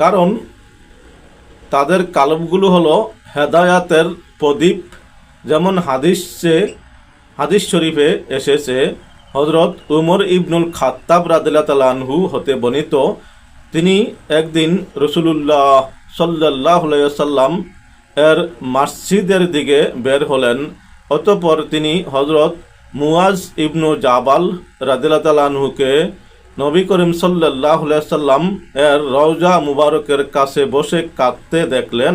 কারণ তাদের কালবগুলো হলো হেদায়াতের প্রদীপ। যেমন হাদিস শরীফে এসেছে, হযরত উমর ইবনুল খাত্তাব রাদিয়াল্লাহু তাআলা আনহু হতে বর্ণিত, তিনি একদিন রাসূলুল্লাহ সাল্লাল্লাহু আলাইহি ওয়াসাল্লাম এর মসজিদের দিকে বের হলেন। অতঃপর তিনি হযরত মুয়াজ ইবনু জাবাল রাদিয়াল্লাহু তাআলা আনহুকে নবী করিম সাল্লাল্লাহু আলাইহি ওয়াসাল্লাম এর রওজা মুবারকের কাছে বসে কাঁদতে দেখলেন।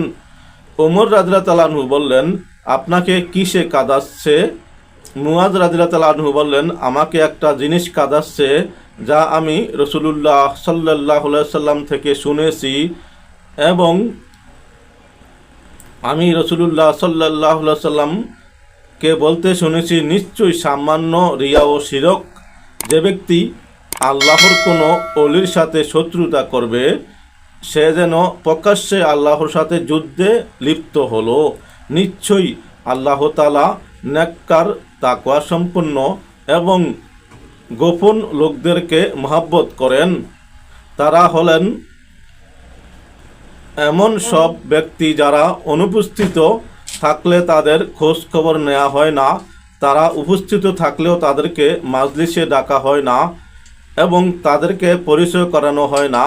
ওমর রাদিয়াল্লাহু তাআলা আনহু বললেন, আপনাকে কিসে কাঁদাচ্ছে? মুয়াজ রাদিয়াল্লাহু তাআলা আনহু বললেন, আমাকে একটা জিনিস কাঁদাচ্ছে যা আমি রাসূলুল্লাহ সাল্লাল্লাহু আলাইহি ওয়াসাল্লাম থেকে শুনেছি, এবং আমি রাসূলুল্লাহ সাল্লাল্লাহু আলাইহি ওয়াসাল্লামকে বলতে শুনেছি, নিশ্চয়ই সামান্য রিয়া ও শিরক যে ব্যক্তি আল্লাহর কোনো অলির সাথে শত্রুতা করবে, সে যেন প্রকাশ্যে আল্লাহর সাথে যুদ্ধে লিপ্ত হলো। নিশ্চয়ই আল্লাহ তাআলা নেককার, তাকওয়া সম্পন্ন এবং গোপন লোকদেরকে মহব্বত করেন। তারা হলেন এমন সব ব্যক্তি যারা অনুপস্থিত থাকলে তাদের খোঁজ খবর নেওয়া হয় না, তারা উপস্থিত থাকলেও তাদেরকে মাজলিসে ডাকা হয় না এবং তাদেরকে পরিচয় করানো হয় না।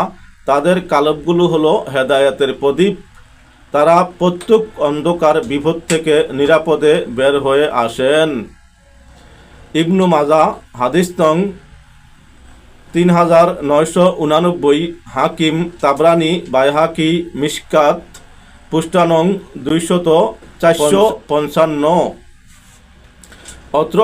তাদের কালবগুলো হলো হেদায়েতের প্রদীপ। তারা প্রত্যেক অন্ধকার বিপদ থেকে নিরাপদে বের হয়ে আসেন। ইবনু মাজাহ হাদিস নং 3989, হাকিম তাবরানী বাইহাকি মিশকাত পৃষ্ঠা নং 455। অত্র